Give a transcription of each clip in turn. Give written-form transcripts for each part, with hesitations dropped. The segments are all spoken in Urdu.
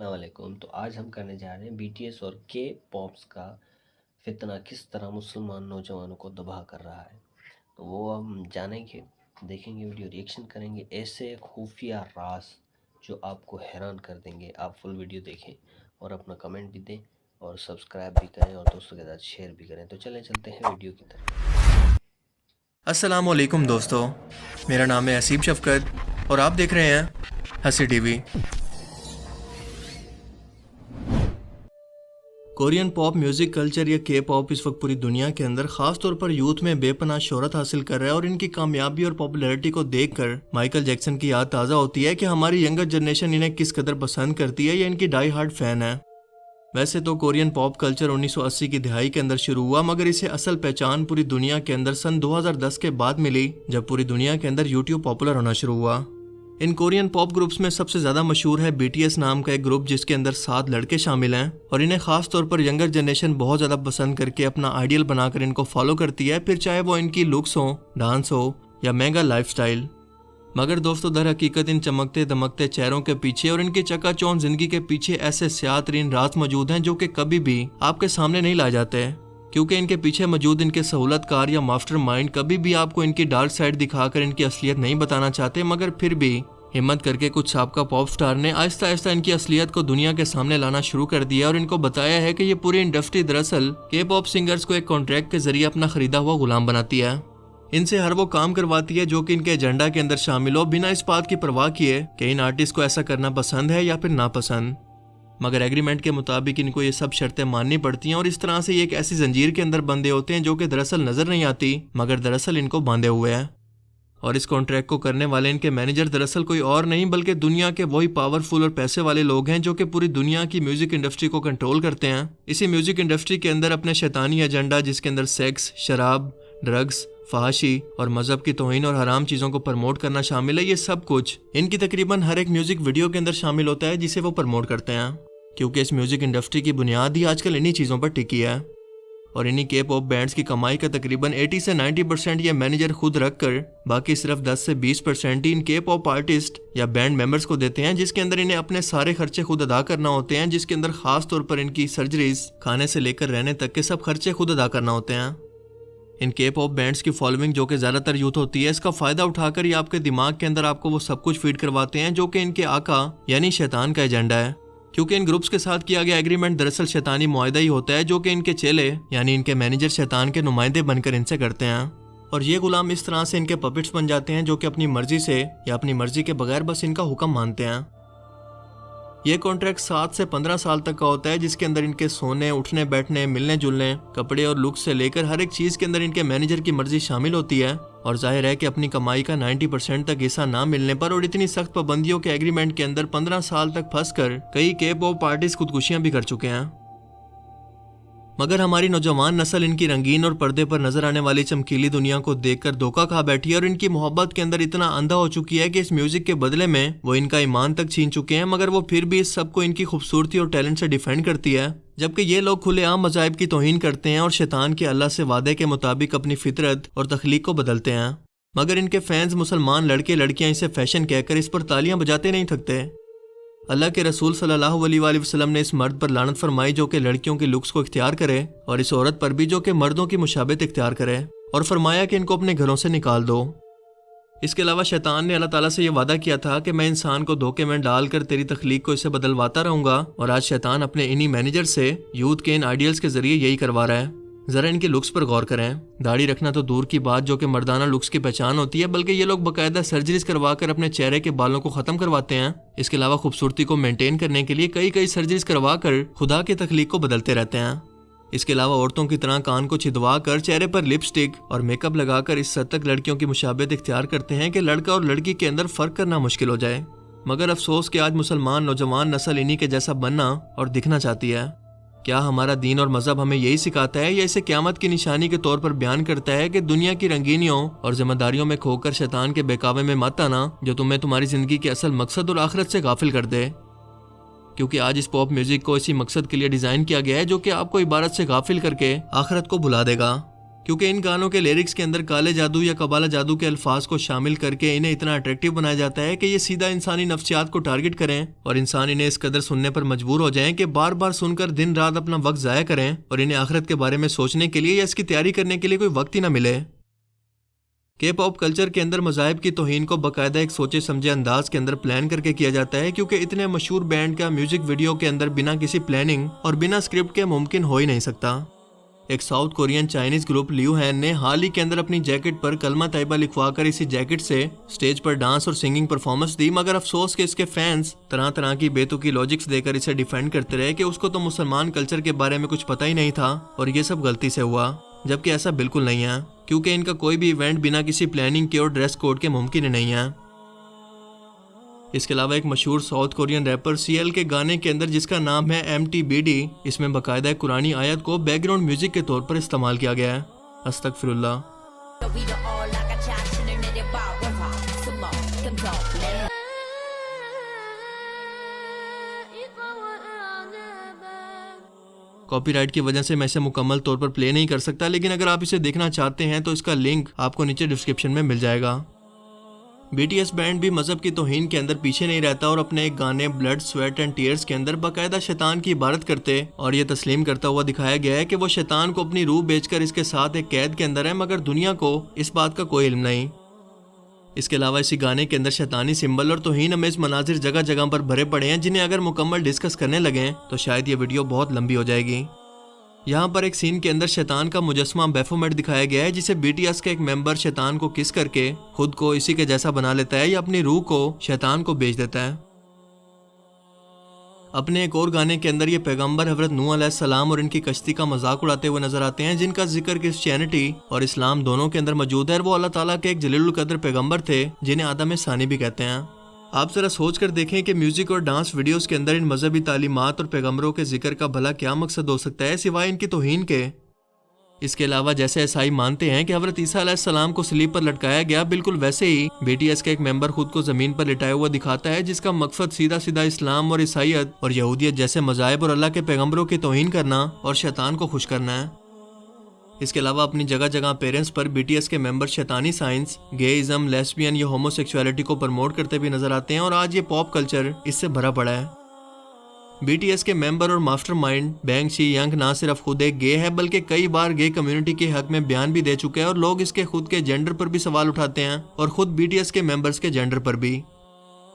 السلام علیکم۔ تو آج ہم کرنے جا رہے ہیں بی ٹی ایس اور کے پاپس کا فتنہ کس طرح مسلمان نوجوانوں کو تباہ کر رہا ہے۔ تو وہ ہم جانیں گے، دیکھیں گے ویڈیو، ریئیکشن کریں گے، ایسے خفیہ راز جو آپ کو حیران کر دیں گے۔ آپ فل ویڈیو دیکھیں اور اپنا کمنٹ بھی دیں اور سبسکرائب بھی کریں اور دوستوں کے ساتھ شیئر بھی کریں۔ تو چلتے ہیں ویڈیو کی طرف۔ السلام علیکم دوستو، میرا نام ہے حسیب شفقت اور آپ دیکھ رہے ہیں ہسی TV. Korean pop music culture یا کے پاپ اس وقت پوری دنیا کے اندر خاص طور پر یوتھ میں بے پناہ شہرت حاصل کر رہا ہے، اور ان کی کامیابی اور پاپولیرٹی کو دیکھ کر مائیکل جیکسن کی یاد تازہ ہوتی ہے کہ ہماری ینگر جنریشن انہیں کس قدر پسند کرتی ہے یا ان کی ڈائی ہارڈ فین ہے۔ ویسے تو کورین پاپ کلچر 1980 کی دہائی کے اندر شروع ہوا، مگر اسے اصل پہچان پوری دنیا کے اندر سن 2010 کے بعد ملی، جب پوری دنیا کے اندر یوٹیوب پاپولر ہونا شروع ہوا۔ ان کورین پاپ گروپس میں سب سے زیادہ مشہور ہے بی ٹی ایس نام کا ایک گروپ، جس کے اندر 7 لڑکے شامل ہیں، اور انہیں خاص طور پر ینگر جنریشن بہت زیادہ پسند کر کے اپنا آئیڈیل بنا کر ان کو فالو کرتی ہے، پھر چاہے وہ ان کی لکس ہو، ڈانس ہو یا مہنگا لائف سٹائل۔ مگر دوستو، در حقیقت ان چمکتے دمکتے چہروں کے پیچھے اور ان کی چکا چوند زندگی کے پیچھے ایسے سیاہ ترین راز موجود ہیں جو کہ کبھی بھی آپ کے سامنے نہیں لائے جاتے، کیونکہ ان کے پیچھے موجود ان کے سہولت کار یا ماسٹر مائنڈ کبھی بھی آپ کو ان کی ڈارک سائڈ دکھا کر ان کی اصلیت نہیں بتانا چاہتے، مگر پھر بھی ہمت کر کے کچھ سابقہ پاپ سٹار نے آہستہ آہستہ ان کی اصلیت کو دنیا کے سامنے لانا شروع کر دیا، اور ان کو بتایا ہے کہ یہ پوری انڈسٹری دراصل کے پاپ سنگرز کو ایک کانٹریکٹ کے ذریعے اپنا خریدا ہوا غلام بناتی ہے، ان سے ہر وہ کام کرواتی ہے جو کہ ان کے ایجنڈا کے اندر شامل ہو، بنا اس بات کی پرواہ کیے کہ ان آرٹسٹ کو ایسا کرنا پسند ہے یا پھر ناپسند۔ مگر ایگریمنٹ کے مطابق ان کو یہ سب شرطیں ماننی پڑتی ہیں، اور اس طرح سے یہ ایک ایسی زنجیر کے اندر بندھے ہوتے ہیں جو کہ دراصل نظر نہیں آتی، مگر دراصل ان کو باندھے ہوئے ہیں۔ اور اس کانٹریکٹ کو کرنے والے ان کے مینیجر دراصل کوئی اور نہیں بلکہ دنیا کے وہی پاورفل اور پیسے والے لوگ ہیں جو کہ پوری دنیا کی میوزک انڈسٹری کو کنٹرول کرتے ہیں۔ اسی میوزک انڈسٹری کے اندر اپنے شیطانی ایجنڈا، جس کے اندر سیکس، شراب، ڈرگز، فحاشی اور مذہب کی توہین اور حرام چیزوں کو پروموٹ کرنا شامل ہے، یہ سب کچھ ان کی تقریباً ہر ایک میوزک ویڈیو کے اندر شامل ہوتا ہے جسے وہ پروموٹ کرتے ہیں، کیونکہ اس میوزک انڈسٹری کی بنیاد ہی آج کل انہی چیزوں پر ٹکی ہے۔ اور انہی کے پاپ بینڈز کی کمائی کا تقریباً 80 سے 90% یہ مینیجر خود رکھ کر باقی صرف 10 سے 20% ہی ان کے پاپ آرٹسٹ یا بینڈ ممبرز کو دیتے ہیں، جس کے اندر انہیں اپنے سارے خرچے خود ادا کرنا ہوتے ہیں، جس کے اندر خاص طور پر ان کی سرجریز، کھانے سے لے کر رہنے تک کے سب خرچے خود ادا کرنا ہوتے ہیں۔ ان کے پاپ بینڈز کی فالوئنگ جو کہ زیادہ تر یوتھ ہوتی ہے، اس کا فائدہ اٹھا کر یہ آپ کے دماغ کے اندر آپ کو وہ سب کچھ فیڈ کرواتے ہیں جو کہ ان کے آقا یعنی شیطان کا ایجنڈا ہے، کیونکہ ان گروپس کے ساتھ کیا گیا ایگریمنٹ دراصل شیطانی معاہدہ ہی ہوتا ہے جو کہ ان کے چیلے یعنی ان کے مینیجر شیطان کے نمائندے بن کر ان سے کرتے ہیں، اور یہ غلام اس طرح سے ان کے پپٹس بن جاتے ہیں جو کہ اپنی مرضی سے یا اپنی مرضی کے بغیر بس ان کا حکم مانتے ہیں۔ یہ کانٹریکٹ 7 سے 15 سال تک کا ہوتا ہے، جس کے اندر ان کے سونے، اٹھنے بیٹھنے، ملنے جلنے، کپڑے اور لک سے لے کر ہر ایک چیز کے اندر ان کے مینیجر کی مرضی شامل ہوتی ہے، اور ظاہر ہے کہ اپنی کمائی کا 90% تک حصہ نہ ملنے پر اور اتنی سخت پابندیوں کے ایگریمنٹ کے اندر 15 سال تک پھنس کر کئی کے پاپ آرٹسٹ خودکشیاں بھی کر چکے ہیں۔ مگر ہماری نوجوان نسل ان کی رنگین اور پردے پر نظر آنے والی چمکیلی دنیا کو دیکھ کر دھوکہ کھا بیٹھی ہے، اور ان کی محبت کے اندر اتنا اندھا ہو چکی ہے کہ اس میوزک کے بدلے میں وہ ان کا ایمان تک چھین چکے ہیں، مگر وہ پھر بھی اس سب کو ان کی خوبصورتی اور ٹیلنٹ سے ڈیفینڈ کرتی ہے، جبکہ یہ لوگ کھلے عام مذاہب کی توہین کرتے ہیں اور شیطان کے اللہ سے وعدے کے مطابق اپنی فطرت اور تخلیق کو بدلتے ہیں۔ مگر ان کے فینز مسلمان لڑکے لڑکیاں اسے فیشن کہہ کر اس پر تالیاں بجاتے نہیں تھکتے۔ اللہ کے رسول صلی اللہ علیہ وآلہ وسلم نے اس مرد پر لعنت فرمائی جو کہ لڑکیوں کی لکس کو اختیار کرے، اور اس عورت پر بھی جو کہ مردوں کی مشابہت اختیار کرے، اور فرمایا کہ ان کو اپنے گھروں سے نکال دو۔ اس کے علاوہ شیطان نے اللہ تعالیٰ سے یہ وعدہ کیا تھا کہ میں انسان کو دھوکے میں ڈال کر تیری تخلیق کو اسے بدلواتا رہوں گا، اور آج شیطان اپنے انہی مینیجر سے یوتھ کے ان آئیڈیلز کے ذریعے یہی کروا رہا ہے۔ ذرا ان کے لکس پر غور کریں، داڑھی رکھنا تو دور کی بات جو کہ مردانہ لکس کی پہچان ہوتی ہے، بلکہ یہ لوگ باقاعدہ سرجریز کروا کر اپنے چہرے کے بالوں کو ختم کرواتے ہیں۔ اس کے علاوہ خوبصورتی کو مینٹین کرنے کے لیے کئی سرجریز کروا کر خدا کی تخلیق کو بدلتے رہتے ہیں۔ اس کے علاوہ عورتوں کی طرح کان کو چھدوا کر چہرے پر لپسٹک اور میک اپ لگا کر اس حد تک لڑکیوں کی مشابہت اختیار کرتے ہیں کہ لڑکا اور لڑکی کے اندر فرق کرنا مشکل ہو جائے۔ مگر افسوس کہ آج مسلمان نوجوان نسل انہی کے جیسا بننا اور دکھنا چاہتی ہے۔ کیا ہمارا دین اور مذہب ہمیں یہی سکھاتا ہے یا اسے قیامت کی نشانی کے طور پر بیان کرتا ہے کہ دنیا کی رنگینیوں اور ذمہ داریوں میں کھو کر شیطان کے بہکاوے میں مت آنا جو تمہیں تمہاری زندگی کے اصل مقصد اور آخرت سے غافل کر دے؟ کیونکہ آج اس پاپ میوزک کو اسی مقصد کے لیے ڈیزائن کیا گیا ہے جو کہ آپ کو عبادت سے غافل کر کے آخرت کو بھلا دے گا۔ کیونکہ ان گانوں کے لیرکس کے اندر کالے جادو یا قبالہ جادو کے الفاظ کو شامل کر کے انہیں اتنا اٹریکٹیو بنایا جاتا ہے کہ یہ سیدھا انسانی نفسیات کو ٹارگٹ کریں اور انسان انہیں اس قدر سننے پر مجبور ہو جائیں کہ بار بار سن کر دن رات اپنا وقت ضائع کریں اور انہیں آخرت کے بارے میں سوچنے کے لیے یا اس کی تیاری کرنے کے لیے کوئی وقت ہی نہ ملے۔ کے پاپ کلچر کے اندر مذاہب کی توہین کو باقاعدہ ایک سوچے سمجھے انداز کے اندر پلان کر کے کیا جاتا ہے، کیونکہ اتنے مشہور بینڈ کا میوزک ویڈیو کے اندر بنا کسی پلاننگ اور بنا اسکرپٹ کے ممکن ہو ہی نہیں سکتا۔ ایک ساؤتھ کورین چائنیز گروپ لیو ہین نے حال ہی کے اندر اپنی جیکٹ پر کلمہ طیبہ لکھوا کر اسی جیکٹ سے سٹیج پر ڈانس اور سنگنگ پرفارمنس دی، مگر افسوس کہ اس کے فینس طرح طرح کی بے تکی لاجکس دے کر اسے ڈیفینڈ کرتے رہے کہ اس کو تو مسلمان کلچر کے بارے میں کچھ پتہ ہی نہیں تھا اور یہ سب غلطی سے ہوا، جبکہ ایسا بالکل نہیں ہے، کیونکہ ان کا کوئی بھی ایونٹ بنا کسی پلاننگ کے اور ڈریس کوڈ کے ممکن ہی نہیں ہے۔ اس کے علاوہ ایک مشہور ساؤتھ کورین ریپر CL کے گانے کے اندر جس کا نام ہے MTBD، اس میں باقاعدہ ایک قرآنی آیت کو بیک گراؤنڈ میوزک کے طور پر استعمال کیا گیا ہے۔ استغفر اللہ۔ کاپی رائٹ کی وجہ سے میں اسے مکمل طور پر پلے نہیں کر سکتا، لیکن اگر آپ اسے دیکھنا چاہتے ہیں تو اس کا لنک آپ کو نیچے ڈسکرپشن میں مل جائے گا۔ BTS بینڈ بھی مذہب کی توہین کے اندر پیچھے نہیں رہتا اور اپنے ایک گانے بلڈ سویٹ اینڈ ٹیئرز کے اندر باقاعدہ شیطان کی عبادت کرتے اور یہ تسلیم کرتا ہوا دکھایا گیا ہے کہ وہ شیطان کو اپنی روح بیچ کر اس کے ساتھ ایک قید کے اندر ہے، مگر دنیا کو اس بات کا کوئی علم نہیں۔ اس کے علاوہ اسی گانے کے اندر شیطانی سمبل اور توہین امیز مناظر جگہ جگہ پر بھرے پڑے ہیں، جنہیں اگر مکمل ڈسکس کرنے لگیں تو شاید یہ ویڈیو بہت لمبی ہو جائے گی۔ یہاں پر ایک سین کے اندر شیطان کا مجسمہ بیفومیٹ دکھایا گیا ہے، جسے BTS کا ایک ممبر شیطان کو کس کر کے خود کو اسی کے جیسا بنا لیتا ہے یا اپنی روح کو شیطان کو بیچ دیتا ہے۔ اپنے ایک اور گانے کے اندر یہ پیغمبر حضرت نوح علیہ السلام اور ان کی کشتی کا مذاق اڑاتے ہوئے نظر آتے ہیں، جن کا ذکر کرسچینٹی اور اسلام دونوں کے اندر موجود ہے، اور وہ اللہ تعالیٰ کے ایک جلیل القدر پیغمبر تھے جنہیں آدم ثانی بھی کہتے ہیں۔ آپ ذرا سوچ کر دیکھیں کہ میوزک اور ڈانس ویڈیوز کے اندر ان مذہبی تعلیمات اور پیغمبروں کے ذکر کا بھلا کیا مقصد ہو سکتا ہے سوائے ان کی توہین کے۔ اس کے علاوہ جیسے عیسائی مانتے ہیں کہ حضرت عیسیٰ علیہ السلام کو صلیب پر لٹکایا گیا، بالکل ویسے ہی BTS کا ایک ممبر خود کو زمین پر لٹایا ہوا دکھاتا ہے، جس کا مقصد سیدھا سیدھا اسلام اور عیسائیت اور یہودیت جیسے مذاہب اور اللہ کے پیغمبروں کی توہین کرنا اور شیطان کو خوش کرنا ہے۔ اس کے علاوہ اپنی جگہ جگہ پیرنٹس پر BTS کے ممبر شیطانی سائنس، گےازم، لیسبین یا ہومو سیکسولیٹی کو پروموٹ کرتے بھی نظر آتے ہیں، اور آج یہ پاپ کلچر اس سے بھرا پڑا ہے۔ BTS کے ممبر اور ماسٹر مائنڈ بینگ شی ینگ نہ صرف خود ایک گے ہے، بلکہ کئی بار گے کمیونٹی کے حق میں بیان بھی دے چکے ہیں، اور لوگ اس کے خود کے جینڈر پر بھی سوال اٹھاتے ہیں اور خود BTS کے ممبرز کے جینڈر پر بھی۔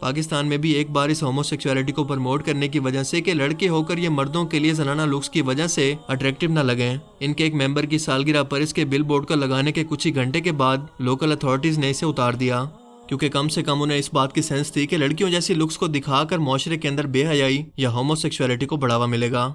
پاکستان میں بھی ایک بار اس ہومو سیکسولیٹی کو پروموٹ کرنے کی وجہ سے کہ لڑکے ہو کر یہ مردوں کے لیے زنانہ لکس کی وجہ سے اٹریکٹیو نہ لگیں، ان کے ایک ممبر کی سالگرہ پر اس کے بل بورڈ کو لگانے کے کچھ ہی گھنٹے کے بعد لوکل اتھارٹیز نے اسے اتار دیا، کیونکہ کم سے کم انہیں اس بات کی سینس تھی کہ لڑکیوں جیسی لکس کو دکھا کر معاشرے کے اندر بے حیائی یا ہومو سیکسولیٹی کو بڑھاوا ملے گا۔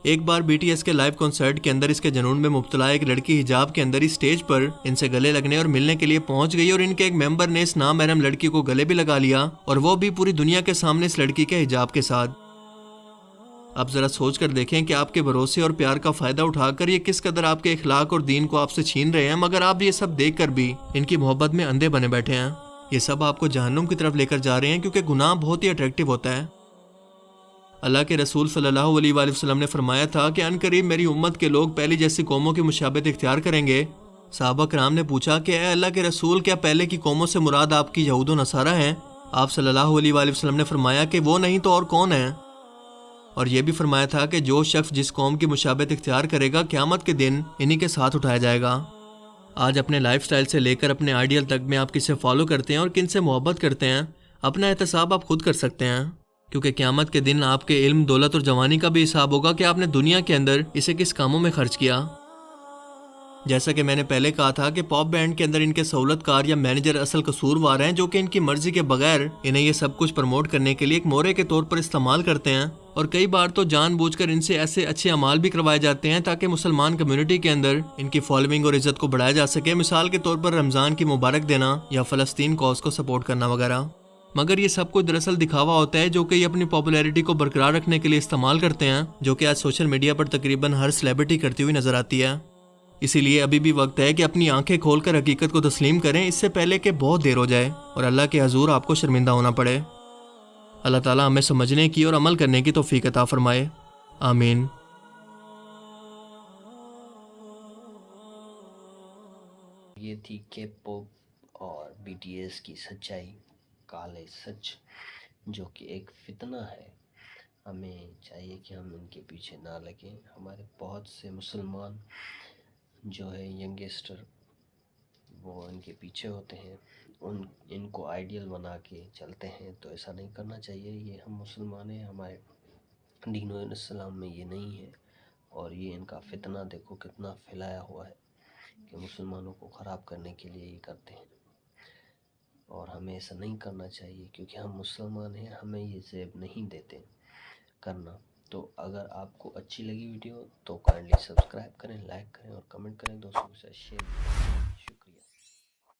ایک بار BTS کے لائیو کنسرٹ کے اندر اس کے جنون میں مبتلا ایک لڑکی حجاب کے اندر ہی اسٹیج پر ان سے گلے لگنے اور ملنے کے لیے پہنچ گئی، اور ان کے ایک ممبر نے اس نامحرم لڑکی کو گلے بھی لگا لیا، اور وہ بھی پوری دنیا کے سامنے اس لڑکی کے حجاب کے ساتھ۔ اب ذرا سوچ کر دیکھیں کہ آپ کے بھروسے اور پیار کا فائدہ اٹھا کر یہ کس قدر آپ کے اخلاق اور دین کو آپ سے چھین رہے ہیں، مگر آپ یہ سب دیکھ کر بھی ان کی محبت میں اندھے بنے بیٹھے ہیں۔ یہ سب آپ کو جہنم کی طرف لے کر جا رہے ہیں، کیونکہ گناہ بہت ہی اٹریکٹیو ہوتا ہے۔ اللہ کے رسول صلی اللہ علیہ وآلہ وسلم نے فرمایا تھا کہ عنقریب میری امت کے لوگ پہلی جیسی قوموں کی مشابہت اختیار کریں گے۔ صحابہ کرام نے پوچھا کہ اے اللہ کے رسول، کیا پہلے کی قوموں سے مراد آپ کی یہود و نصارہ ہیں؟ آپ صلی اللہ علیہ وآلہ وسلم نے فرمایا کہ وہ نہیں تو اور کون ہیں؟ اور یہ بھی فرمایا تھا کہ جو شخص جس قوم کی مشابہت اختیار کرے گا قیامت کے دن انہی کے ساتھ اٹھایا جائے گا۔ آج اپنے لائف سٹائل سے لے کر اپنے آئیڈیل تک میں آپ کسے فالو کرتے ہیں اور کن سے محبت کرتے ہیں، اپنا احتساب آپ خود کر سکتے ہیں، کیونکہ قیامت کے دن آپ کے علم، دولت اور جوانی کا بھی حساب ہوگا کہ آپ نے دنیا کے اندر اسے کس کاموں میں خرچ کیا۔ جیسا کہ میں نے پہلے کہا تھا کہ پاپ بینڈ کے اندر ان کے سہولت کار یا مینیجر اصل قصوروار ہیں، جو کہ ان کی مرضی کے بغیر انہیں یہ سب کچھ پروموٹ کرنے کے لیے ایک مورے کے طور پر استعمال کرتے ہیں، اور کئی بار تو جان بوجھ کر ان سے ایسے اچھے اعمال بھی کروائے جاتے ہیں تاکہ مسلمان کمیونٹی کے اندر ان کی فالوئنگ اور عزت کو بڑھایا جا سکے، مثال کے طور پر رمضان کی مبارک دینا یا فلسطین کاز کو سپورٹ کرنا وغیرہ۔ مگر یہ سب کچھ دراصل دکھاوا ہوتا ہے جو کہ یہ اپنی پاپولیرٹی کو برقرار رکھنے کے لیے استعمال کرتے ہیں، جو کہ آج سوشل میڈیا پر تقریباً ہر سیلیبریٹی کرتی ہوئی نظر آتی ہے۔ اسی لیے ابھی بھی وقت ہے کہ اپنی آنکھیں کھول کر حقیقت کو تسلیم کریں، اس سے پہلے کہ بہت دیر ہو جائے اور اللہ کے حضور آپ کو شرمندہ ہونا پڑے۔ اللہ تعالیٰ ہمیں سمجھنے کی اور عمل کرنے کی توفیق عطا فرمائے، آمین۔ یہ تھی کے پاپ اور بی ٹی ایس کی سچائی، کالے سچ، جو کہ ایک فتنہ ہے۔ ہمیں چاہیے کہ ہم ان کے پیچھے نہ لگیں۔ ہمارے بہت سے مسلمان جو ہے ینگسٹر، وہ ان کے پیچھے ہوتے ہیں، ان کو آئیڈیل بنا کے چلتے ہیں، تو ایسا نہیں کرنا چاہیے۔ یہ ہم مسلمان ہیں، ہمارے دین و اسلام میں یہ نہیں ہے، اور یہ ان کا فتنہ دیکھو کتنا پھیلایا ہوا ہے کہ مسلمانوں کو خراب کرنے کے لیے یہ کرتے ہیں، اور ہمیں ایسا نہیں کرنا چاہیے، کیونکہ ہم مسلمان ہیں، ہمیں یہ زیب نہیں دیتے کرنا۔ تو اگر آپ کو اچھی لگی ویڈیو تو کائنڈلی سبسکرائب کریں، لائک کریں اور کمنٹ کریں، دوستوں کے ساتھ شیئر کریں۔